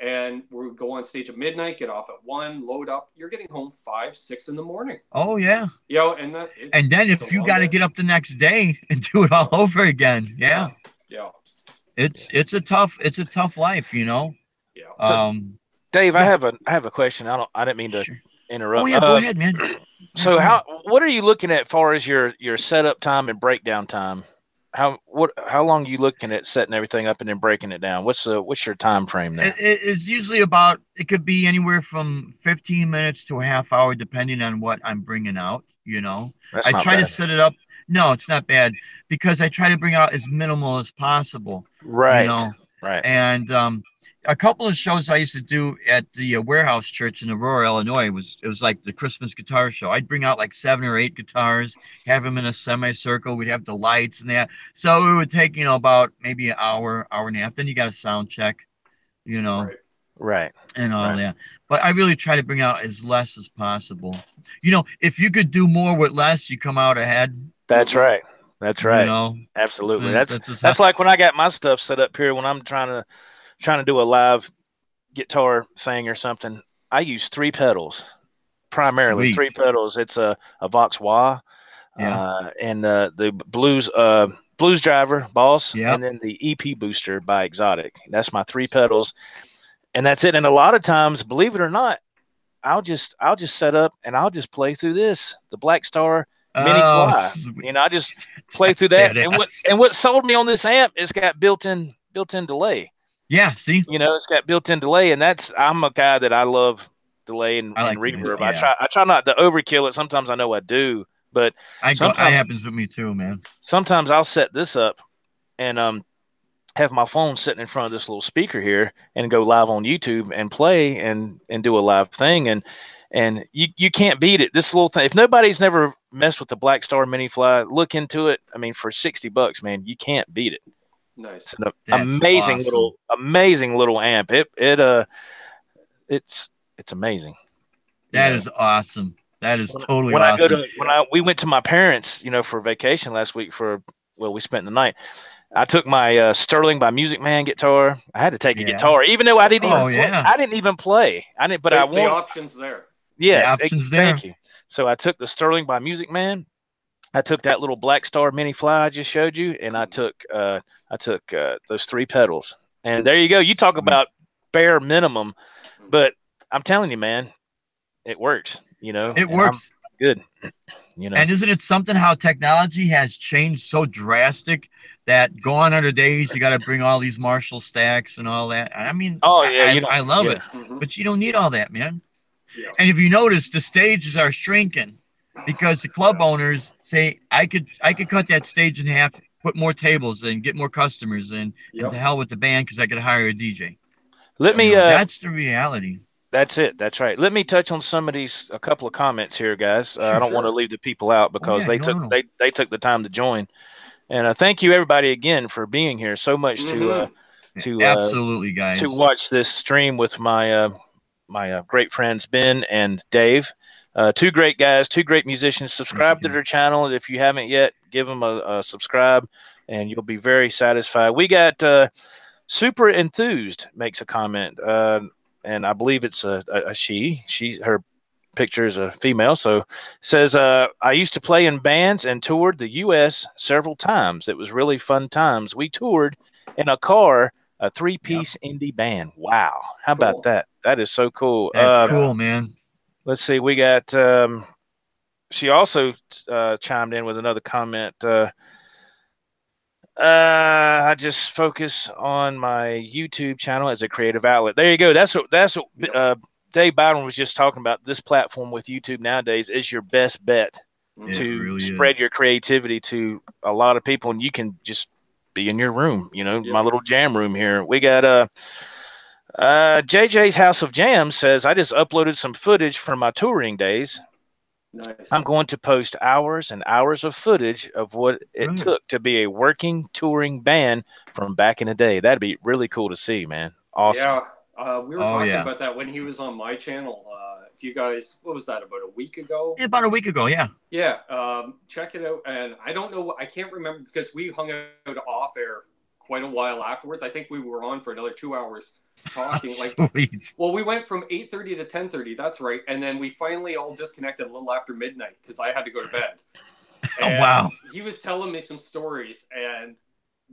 And we go on stage at midnight, get off at 1, load up. You're getting home 5, 6 in the morning. Oh, yeah. And then if you got to get up the next day and do it all over again. Yeah. Yeah. It's a tough life, Yeah. So, Dave, I have a question. I didn't mean to interrupt. Oh, yeah, go ahead, man. So what are you looking at as far as your setup time and breakdown time? How long are you looking at setting everything up and then breaking it down? What's your time frame there? It's usually it could be anywhere from 15 minutes to a half hour, depending on what I'm bringing out. That's I not try bad. to set it up. No, it's not bad because I try to bring out as minimal as possible. Right. Right. And a couple of shows I used to do at the Warehouse Church in Aurora, Illinois, it was like the Christmas guitar show. I'd bring out like 7 or 8 guitars, have them in a semicircle. We'd have the lights and that. So it would take, about maybe an hour and a half. Then you got a sound check, Right. And all that. But I really try to bring out as less as possible. If you could do more with less, you come out ahead. That's right. That's right. Absolutely. That's like when I got my stuff set up here when I'm trying to do a live guitar thing or something. I use 3 pedals, primarily. Sweet. 3 pedals. It's a Vox Wah, and the Blues Driver Boss, and then the EP Booster by Exotic. That's my 3 pedals, and that's it. And a lot of times, believe it or not, I'll just set up and I'll just play through the Black Star Mini Fly. I just play through that. And what sold me on this amp, it's got built-in delay. Yeah, see, it's got built-in delay, and I'm a guy that I love delay and reverb. I try not to overkill it. Sometimes I know I do, but it happens with me too, man. Sometimes I'll set this up and have my phone sitting in front of this little speaker here and go live on YouTube and play and do a live thing, and you can't beat it. This little thing, if nobody's never messed with the Black Star Mini Fly, look into it. I mean, for $60, man, you can't beat it. Nice. It's an amazing little amp. It's amazing. That is awesome. That is totally awesome. We went to my parents, for vacation last week we spent the night. I took my Sterling by Music Man guitar. I had to take a guitar, even though I didn't even play. I didn't, but the options there. Yes, the options there. Thank you. So I took the Sterling by Music Man. I took that little Black Star Mini Fly I just showed you, and I took those 3 pedals. And there you go. You talk about bare minimum, but I'm telling you, man, it works. It works. I'm good. And isn't it something how technology has changed so drastic that gone are the days you got to bring all these Marshall stacks and all that? I mean, I love it, but you don't need all that, man. Yeah. And if you notice, the stages are shrinking because the club owners say, I could cut that stage in half, put more tables in, get more customers in, and to hell with the band because I could hire a DJ. Let me that's the reality. That's it. That's right. Let me touch on a couple of comments here, guys. I don't want to leave the people out because they took the time to join. And thank you everybody again for being here so much to absolutely, guys, to watch this stream with my my great friends Ben and Dave. Two great guys, two great musicians. Subscribe to their channel if you haven't yet. Give them a subscribe, and you'll be very satisfied. We got Super Enthused makes a comment, and I believe it's a she. Her picture is a female, so says I used to play in bands and toured the U.S. several times. It was really fun times. We toured in a car, a 3-piece indie band. Wow, how about that? That is so cool. That's cool, man. Let's see. We got. She also chimed in with another comment. I just focus on my YouTube channel as a creative outlet. There you go. That's what Dave Byron was just talking about. This platform with YouTube nowadays is your best bet to spread your creativity to a lot of people, and you can just be in your room. You know, my little jam room here. We got JJ's House of Jam says, I just uploaded some footage from my touring days. Nice. I'm going to post hours and hours of footage of what it took to be a working touring band from back in the day. That'd be really cool to see, man. Awesome. Yeah, we were talking about that when he was on my channel. If you guys, what was that, about a week ago? Yeah, about a week ago, yeah. Yeah, check it out. And I don't know, I can't remember because we hung out off air quite a while afterwards. I think we were on for another 2 hours talking. Sweet. Well, we went from 8:30 to 10:30. That's right. And then we finally all disconnected a little after midnight because I had to go to bed. And wow. He was telling me some stories, and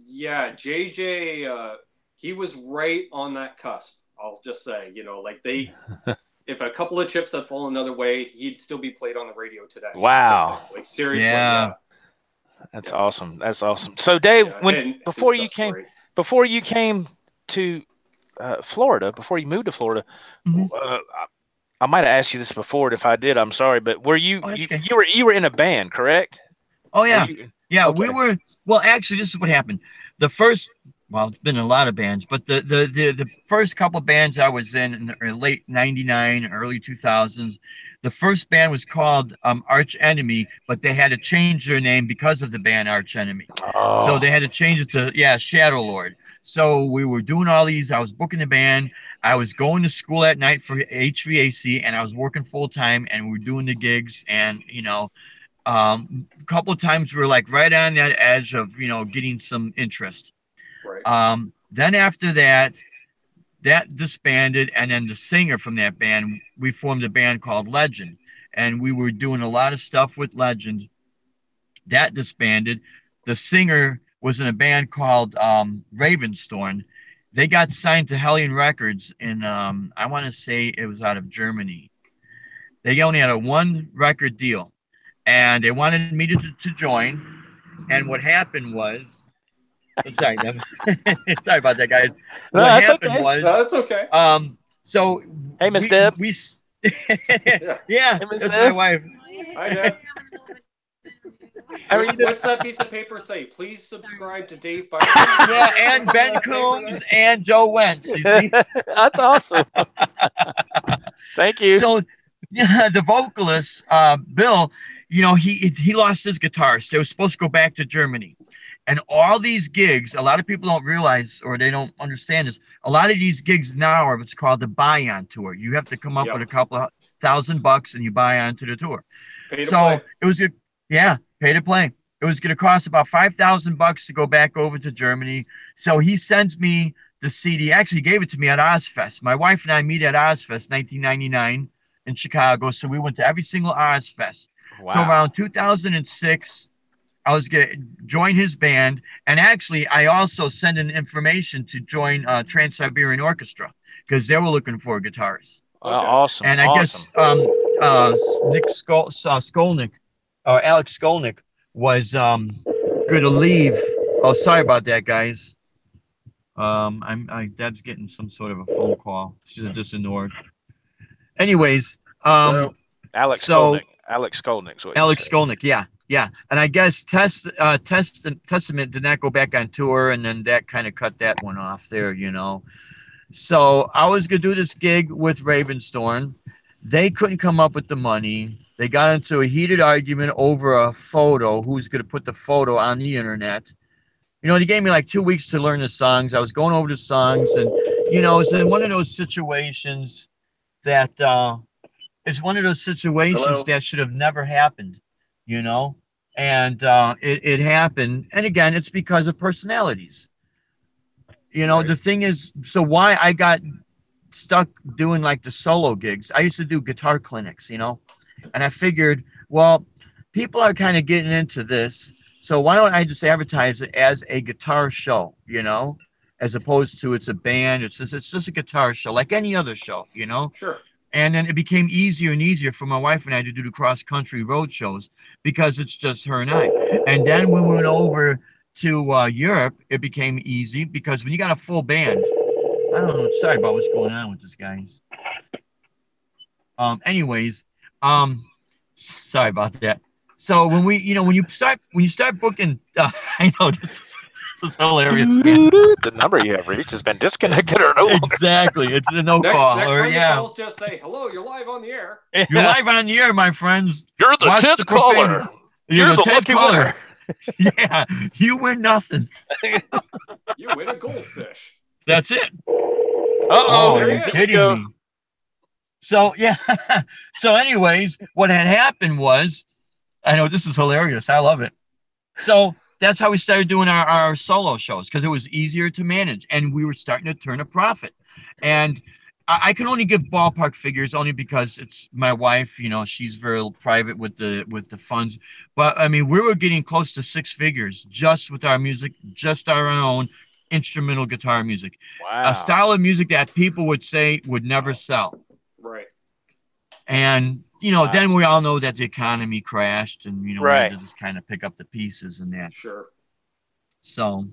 yeah, JJ, he was right on that cusp. I'll just say, you know, like if a couple of chips had fallen another way, he'd still be played on the radio today. Wow. Like seriously. Yeah. That's awesome. That's awesome. So Dave, before you came to Florida, before you moved to Florida, I might have asked you this before. If I did, I'm sorry. But were you you were in a band, correct? Oh yeah, we were. Well, actually, this is what happened. The first, it's been a lot of bands, but the first couple bands I was in the late '99, early 2000s. The first band was called Arch Enemy, but they had to change their name because of the band Arch Enemy. Oh. So they had to change it to Shadow Lord. So we were doing all these. I was booking the band. I was going to school at night for HVAC, and I was working full time. And we were doing the gigs. And a couple of times we were like right on that edge of getting some interest. Right. Then after that disbanded, and then the singer from that band, we formed a band called Legend, and we were doing a lot of stuff with Legend. That disbanded. The singer was in a band called Ravensthorn. They got signed to Hellion Records in I want to say it was out of Germany. They only had a 1 record deal, and they wanted me to join. And what happened was, sorry about that, guys. No, what happened was, no, that's okay. So hey, Miss Deb. Yeah, that's my wife. Hi, Deb. What's that piece of paper say? Please subscribe to Dave Byron. Yeah, and Ben Coombs and Joe Wentz. You see, that's awesome. Thank you. So, the vocalist, Bill, he lost his guitarist. They were supposed to go back to Germany. And all these gigs, a lot of people don't realize, or they don't understand this. A lot of these gigs now are what's called the buy-on tour. You have to come up with a couple of $1,000 and you buy onto the tour. Pay to play. It was good. Yeah, pay to play. It was going to cost about $5,000 to go back over to Germany. So he sends me the CD. Actually, he gave it to me at Ozfest. My wife and I meet at Ozfest 1999 in Chicago. So we went to every single Ozfest. Wow. So around 2006, I was going to join his band. And actually, I also sent in information to join Trans-Siberian Orchestra because they were looking for a guitarist. Awesome. And I guess Nick Skolnick, or Alex Skolnick, was going to leave. Oh, sorry about that, guys. Deb's getting some sort of a phone call. She's just ignored. Anyways, Alex Skolnick. Alex Skolnick, yeah. And I guess Testament did not go back on tour, and then that kind of cut that one off there, So I was going to do this gig with Ravensthorn. They couldn't come up with the money. They got into a heated argument over a photo, who's going to put the photo on the internet. They gave me like 2 weeks to learn the songs. I was going over the songs, and, it's in one of those situations that Hello? that should have never happened, and it happened. And again, it's because of personalities. Right. The thing is, so why I got stuck doing like the solo gigs. I used to do guitar clinics, and I figured, well, people are kind of getting into this, so why don't I just advertise it as a guitar show, as opposed to it's a band. It's just a guitar show like any other show, Sure. And then it became easier and easier for my wife and I to do the cross country road shows because it's just her and I. And then when we went over to Europe, it became easy because when you got a full band, I don't know. Sorry about what's going on with this, guys. Anyways, sorry about that. So when when you start booking, I know this is hilarious, man. The number you have reached has been disconnected or no longer. Exactly, it's a no Next call. time Or the yeah, calls, just say, hello, you're live on the air. you're live on the air, my friends. You're the Watch 10th caller. You're the 10th lucky caller. winner. Yeah, you win nothing. You win a goldfish. That's it. Uh-oh. there Are you you go. kidding me? So yeah. So anyways, what had happened was, I know this is hilarious. I love it. So that's how we started doing our solo shows, because it was easier to manage and we were starting to turn a profit. And I can only give ballpark figures only because it's my wife, she's very private with the funds. But I mean, we were getting close to 6 figures just with our music, just our own instrumental guitar music. Wow. A style of music that people would say would never sell. Right. And then we all know that the economy crashed, and we Right. had to just kind of pick up the pieces and that. Sure. So,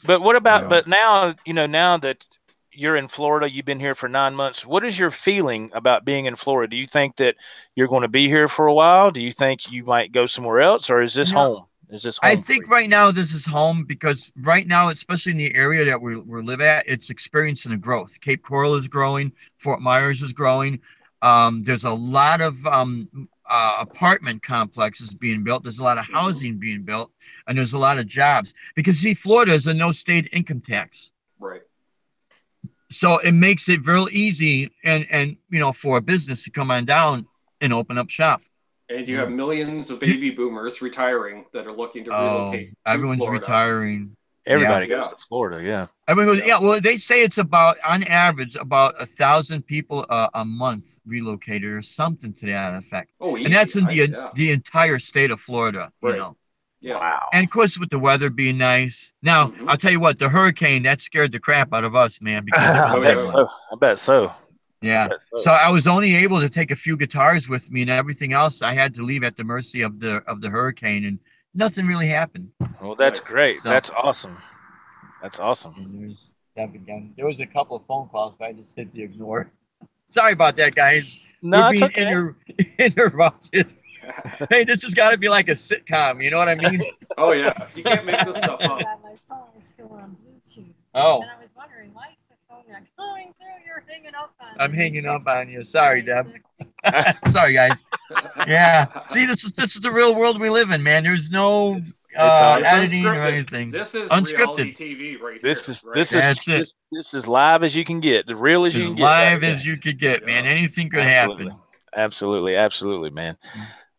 But what about? Yeah. But now now that you're in Florida, you've been here for 9 months. What is your feeling about being in Florida? Do you think that you're going to be here for a while? Do you think you might go somewhere else, or is this home? Is this home? I think right now this is home, because right now, especially in the area that we live at, it's experiencing a growth. Cape Coral is growing. Fort Myers is growing. There's a lot of apartment complexes being built. There's a lot of housing being built, and there's a lot of jobs. Because see, Florida is a no state income tax. Right. So it makes it real easy and for a business to come on down and open up shop. And you have millions of baby boomers retiring that are looking to relocate to everyone's Florida. retiring. Everybody Yeah. goes to Florida, yeah. Everyone goes, yeah. Well, they say it's about, on average, about 1,000 people a month relocated or something to that effect. Oh, easy. And that's in Yeah. the entire state of Florida, Right. Yeah. Wow. And of course, with the weather being nice. Now, I'll tell you what, the hurricane, that scared the crap out of us, man. Because I bet so. I bet so. Yeah. So I was only able to take a few guitars with me, and everything else I had to leave at the mercy of the hurricane, and nothing really happened. Well, that's Nice. great. So- That's awesome. That's awesome. And there was a couple of phone calls, but I just had to ignore. Sorry about that, guys. No, We're it's being okay. interrupted. Hey, this has got to be like a sitcom. You know what I mean? Oh, yeah. You can't make this stuff up. My phone is still on Bluetooth. Oh, And I was wondering, why is the phone not going through? You're hanging up on I'm me. hanging up on you. Sorry, Deb. Sorry, guys. Yeah. See, this is the real world we live in, man. There's no It's editing or unscripted. anything. This is Unscripted. reality TV right This here. is right? this is this is live as you can get, the real as you As can get. live right as you could get, man. Yeah. Anything could Absolutely. happen. Absolutely, man.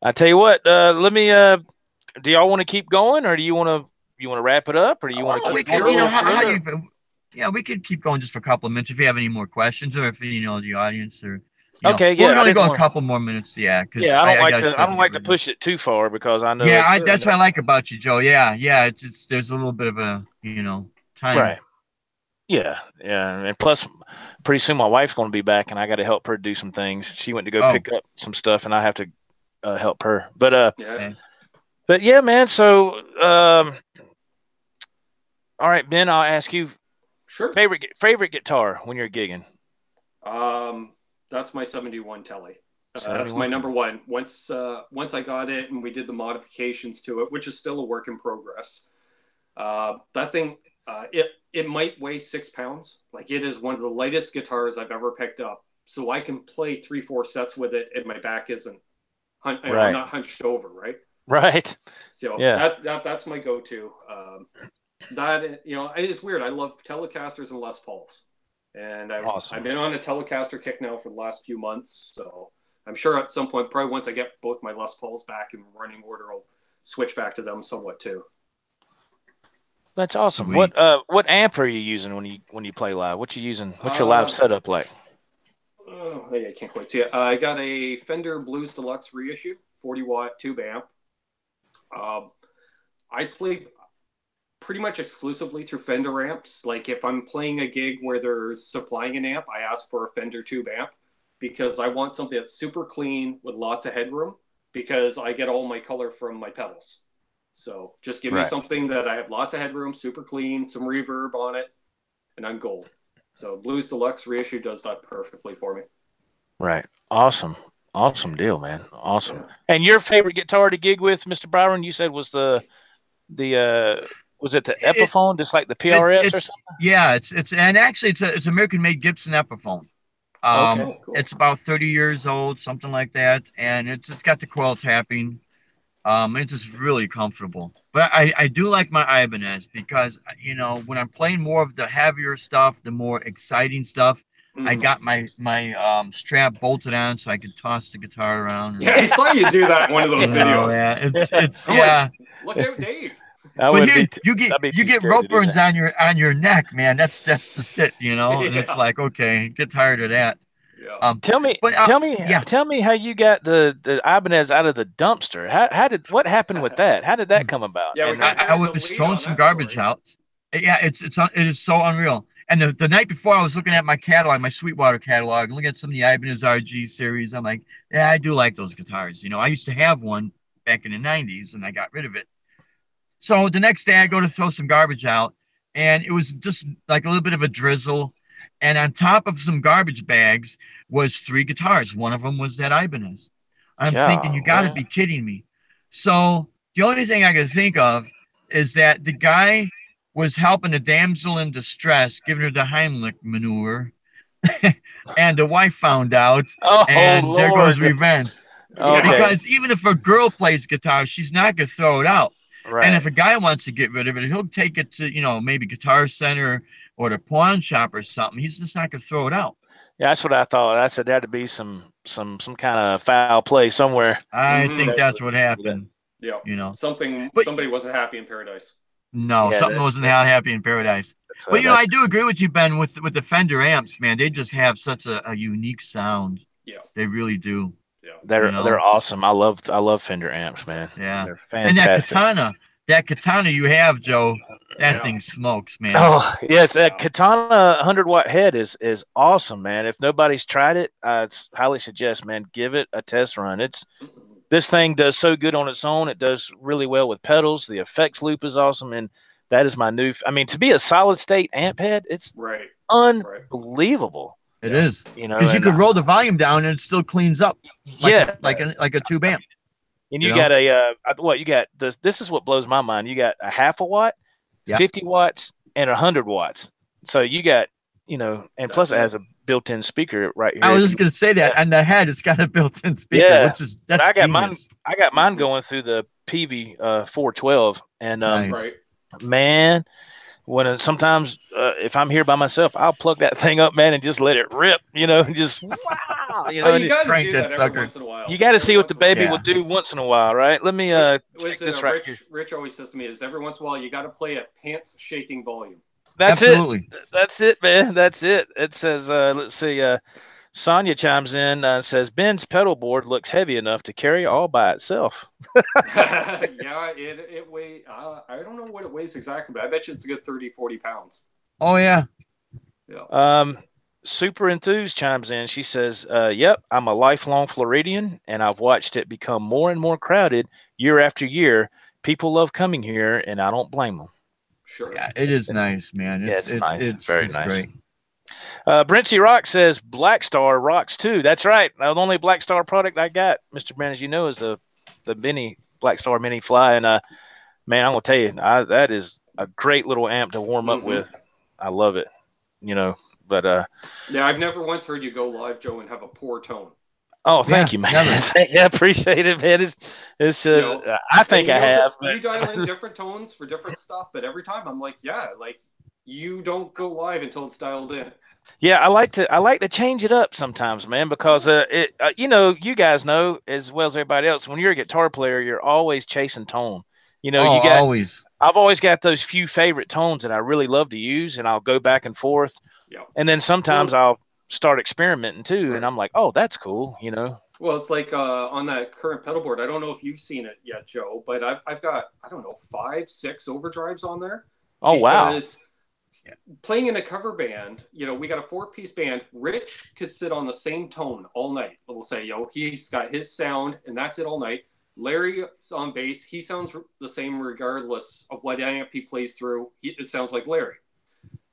I tell you what, let me. Do y'all want to keep going, or do you want to wrap it up, or do you want to We keep could, going? how do you? Yeah, we could keep going just for a couple of minutes if you have any more questions, or if the audience or. Okay, we yeah, can I only didn't go a want- couple more minutes. Yeah, because Yeah, I gotta don't start like get to push it too far because I know. Yeah, it's- that's what I like about you, Joe. Yeah, it's there's a little bit of a time. Right. Yeah, and plus, pretty soon my wife's going to be back, and I got to help her do some things. She went to go Oh. pick up some stuff, and I have to help her. But Yeah. but yeah, man. So all right, Ben, I'll ask you Sure. favorite guitar when you're gigging. That's my 71 Telly. That's 71 my number one. Once I got it and we did the modifications to it, which is still a work in progress. That thing, It might weigh 6 pounds. Like, it is one of the lightest guitars I've ever picked up. So I can play 3-4 sets with it, and my back isn't, I'm not hunched over, right? Right. So yeah, that's my go-to. That, it's weird. I love Telecasters and Les Pauls, and I've been on a Telecaster kick now for the last few months. So I'm sure at some point, probably once I get both my Les Pauls back in running order, I'll switch back to them somewhat too. That's awesome. Sweet. What amp are you using when you play live? What you using? What's your live setup like? I can't quite see it. I got a Fender Blues Deluxe reissue, 40-watt tube amp. I play pretty much exclusively through Fender amps. Like, if I'm playing a gig where there's supplying an amp, I ask for a Fender tube amp because I want something that's super clean with lots of headroom, because I get all my color from my pedals. So just give me something that I have lots of headroom, super clean, some reverb on it, and I'm gold. So Blues Deluxe reissue does that perfectly for me. Right. Awesome deal, man. Awesome. Yeah. And your favorite guitar to gig with, Mr. Byron, you said was was it the Epiphone, just like the PRS or something? Yeah, it's American-made Gibson Epiphone. Cool. It's about 30 years old, something like that, and it's got the coil tapping. It's just really comfortable. But I do like my Ibanez because, when I'm playing more of the heavier stuff, the more exciting stuff, I got my strap bolted on so I could toss the guitar around. Yeah, I saw you do that in one of those videos. Yeah, it's yeah. Like, look out, Dave. But here, you get rope burns on your neck, man. That's the shit, and it's like, okay, get tired of that. Yeah. Tell me how you got the Ibanez out of the dumpster. What happened with that? How did that come about? Yeah, I was throwing some garbage out. Yeah, it is so unreal. And the night before, I was looking at my catalog, my Sweetwater catalog, looking at some of the Ibanez RG series. I'm like, yeah, I do like those guitars. I used to have one back in the 90s, and I got rid of it. So the next day, I go to throw some garbage out, and it was just like a little bit of a drizzle. And on top of some garbage bags was 3 guitars. One of them was that Ibanez. I'm thinking, you got to be kidding me. So the only thing I could think of is that the guy was helping a damsel in distress, giving her the Heimlich maneuver, and the wife found out, and there goes revenge. Okay. Because even if a girl plays guitar, she's not going to throw it out. Right. And if a guy wants to get rid of it, he'll take it to, maybe Guitar Center or the pawn shop or something. He's just not going to throw it out. Yeah, that's what I thought. I said there had to be some kind of foul play somewhere. I think that's what happened. Yeah. Somebody wasn't happy in paradise. No, something wasn't happy in paradise. But I do agree with you, Ben, with the Fender amps, man. They just have such a unique sound. Yeah. They really do. Yeah. They're awesome. I love Fender amps, man. Yeah. They're fantastic. And that katana you have, Joe, that thing smokes, man. Oh, yes, that katana 100-watt head is awesome, man. If nobody's tried it, I'd highly suggest, man, give it a test run. This thing does so good on its own. It does really well with pedals. The effects loop is awesome, and that is my new. I mean, to be a solid state amp head, it's unbelievable. It is, because you can roll the volume down and it still cleans up. Like a tube amp. And you got you got this. This is what blows my mind. You got a 1/2 watt, 50 watts, and 100 watts. So you got, and plus it has a built-in speaker right here. I was just gonna say that on the head, it's got a built-in speaker, which is I got mine going through the PV 412, and man, when sometimes if I'm here by myself, I'll plug that thing up, man, and just let it rip, just wow, you got to do that every once in a while. You got to see what the baby will do once in a while, right? Let me check this right here. Rich always says to me, is every once in a while you got to play at pants shaking volume. Absolutely. That's it, man. That's it. It says, let's see. Sonia chimes in, says, Ben's pedal board looks heavy enough to carry all by itself. Yeah, it weighs, I don't know what it weighs exactly, but I bet you it's a good 30, 40 pounds. Oh, yeah. Super Enthused chimes in. She says, yep, I'm a lifelong Floridian, and I've watched it become more and more crowded year after year. People love coming here, and I don't blame them. Sure. Yeah, it is nice, man. It's nice. It's very nice. Great. Brentsy Rock says Black Star rocks too. That's right. The only Black Star product I got, Mr. Brent, as you know, is the mini Black Star Mini Fly. And man, I'm gonna tell you, that is a great little amp to warm up with. I love it, you know. But yeah, I've never once heard you go live, Joe, and have a poor tone. oh, thank you, man. Yeah, appreciate it, man. It's You know, I think I have. You dial in different tones for different stuff, but every time I'm like, yeah, like you don't go live until it's dialed in. Yeah, I like to change it up sometimes, man, because you know, you guys know as well as everybody else, when you're a guitar player, you're always chasing tone. You know, always. I've always got those few favorite tones that I really love to use, and I'll go back and forth. Yeah. And then sometimes I'll start experimenting too, and I'm like, oh, that's cool, you know. Well, it's like on that current pedal board. I don't know if you've seen it yet, Joe, but I've got, I don't know, 5, 6 overdrives on there. Oh, wow. Playing in a cover band, you know, we got a 4-piece band. Rich could sit on the same tone all night. We'll say, yo, he's got his sound, and that's it all night. Larry's on bass. He sounds the same regardless of what amp he plays through. It sounds like Larry.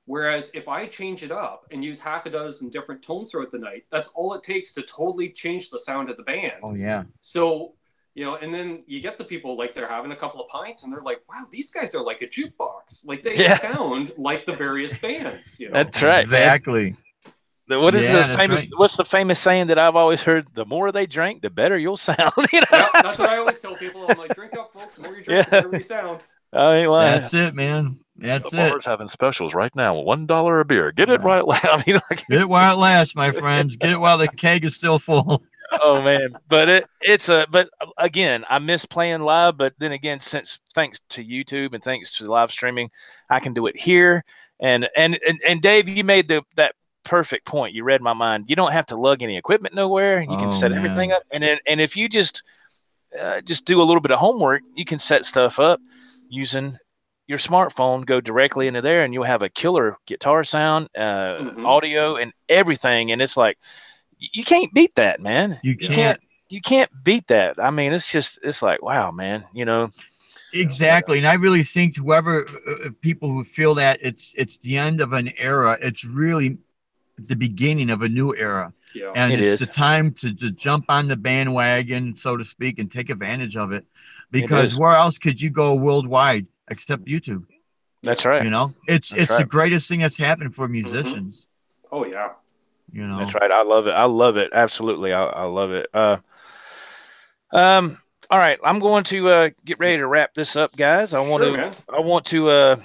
Whereas if I change it up and use half a dozen different tones throughout the night, that's all it takes to totally change the sound of the band. Oh, yeah. So, you know, and then you get the people like they're having a couple of pints and they're like, wow, these guys are like a jukebox. Like they sound like the various bands. You know? That's right. Exactly. Man. What is the famous? Right. What's the famous saying that I've always heard? The more they drink, the better you'll sound. You know? Yeah, that's what I always tell people. I'm like, drink up, folks. The more you drink, the better you sound. I ain't lying. That's it, man. That's the bar's having specials right now. $1 a beer. Get it right. I mean, get it while it lasts, my friends. Get it while the keg is still full. Oh man, but but again, I miss playing live. But then again, since thanks to YouTube and thanks to live streaming, I can do it here. And Dave, you made that perfect point. You read my mind. You don't have to lug any equipment nowhere. You can set everything up. And if you just do a little bit of homework, you can set stuff up using your smartphone, go directly into there, and you'll have a killer guitar sound, audio, and everything. And it's like, you can't beat that, man. You can't beat that. I mean, it's like, wow, man, you know. Exactly. And I really think whoever people who feel that it's the end of an era, it's really the beginning of a new era. Yeah. And it's the time to jump on the bandwagon, so to speak, and take advantage of it. Because where else could you go worldwide except YouTube? That's right. You know, it's the greatest thing that's happened for musicians. Oh yeah. You know, that's right. I love it. Absolutely. I love it. All right. I'm going to get ready to wrap this up, guys. I want to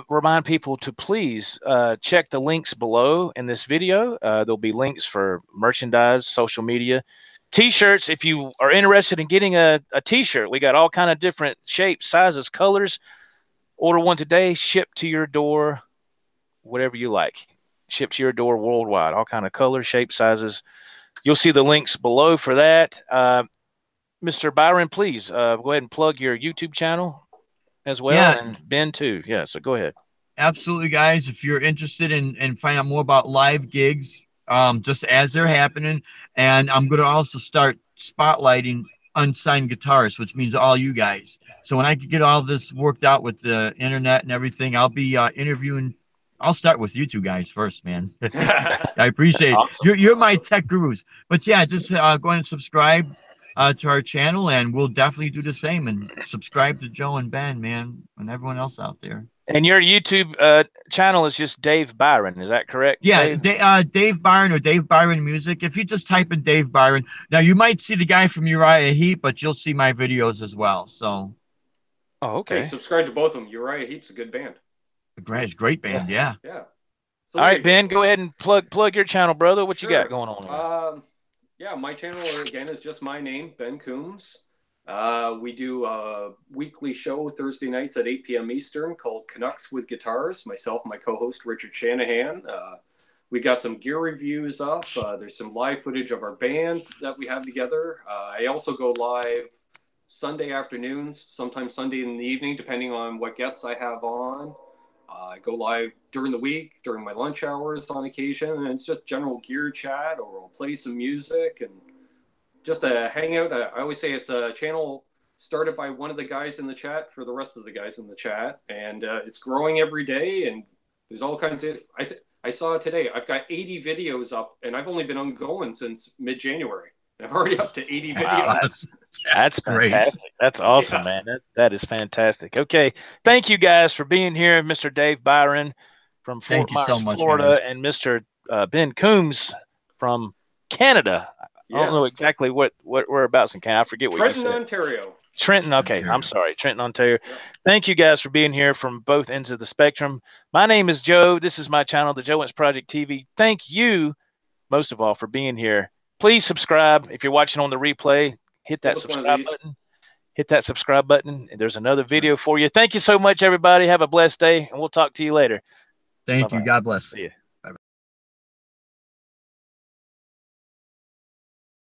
remind people to please check the links below in this video. There'll be links for merchandise, social media, T-shirts. If you are interested in getting a T-shirt, we got all kind of different shapes, sizes, colors. Order one today, shipped to your door, whatever you like. Shipped to your door worldwide, all kind of colors, shapes, sizes. You'll see the links below for that. Mr. Byron, please go ahead and plug your YouTube channel as well, and Ben too. Yeah, so go ahead. Absolutely, guys. If you're interested in finding out more about live gigs, just as they're happening, and I'm going to also start spotlighting unsigned guitarists, which means all you guys. So when I get all this worked out with the internet and everything, I'll be interviewing. I'll start with you two guys first, man. I appreciate it. You're my tech gurus. But yeah, just go ahead and subscribe to our channel, and we'll definitely do the same. And subscribe to Joe and Ben, man, and everyone else out there. And your YouTube channel is just Dave Byron, is that correct? Yeah, Dave Byron or Dave Byron Music. If you just type in Dave Byron, now you might see the guy from Uriah Heep, but you'll see my videos as well. So, okay. Hey, subscribe to both of them. Uriah Heep's a good band. Great band, yeah. So all right, Ben, go ahead and plug your channel, brother. What you got going on? Yeah, my channel again is just my name, Ben Coombs. We do a weekly show Thursday nights at 8 p.m. Eastern called Canucks with Guitars. Myself and my co-host Richard Shanahan. We got some gear reviews up. There's some live footage of our band that we have together. I also go live Sunday afternoons, sometimes Sunday in the evening, depending on what guests I have on. I go live during the week, during my lunch hours on occasion, and it's just general gear chat, or we'll play some music and just a hangout. I always say it's a channel started by one of the guys in the chat for the rest of the guys in the chat, and it's growing every day, and there's all kinds of... I saw today, I've got 80 videos up, and I've only been ongoing since mid-January, I'm already up to 80 Wow, videos. That's great. fantastic. That's awesome, man. That is fantastic. Okay. Thank you guys for being here. Mr. Dave Byron from Fort Thank you so Myers, much, Florida, guys. and Mr. Ben Coombs from Canada. I don't know Yes. exactly what whereabouts in Canada. I forget what Trenton, you said. Ontario. Trenton. Okay. Ontario. I'm sorry. Trenton, Ontario. Yeah. Thank you guys for being here from both ends of the spectrum. My name is Joe. This is my channel, the Joe Wentz Project TV. Thank you most of all for being here. Please subscribe. If you're watching on the replay, hit that Give us one of subscribe these. button. Hit that subscribe button. There's another video for you. Thank you so much, everybody. Have a blessed day, and we'll talk to you later. Thank Bye-bye. you. God bless. See ya.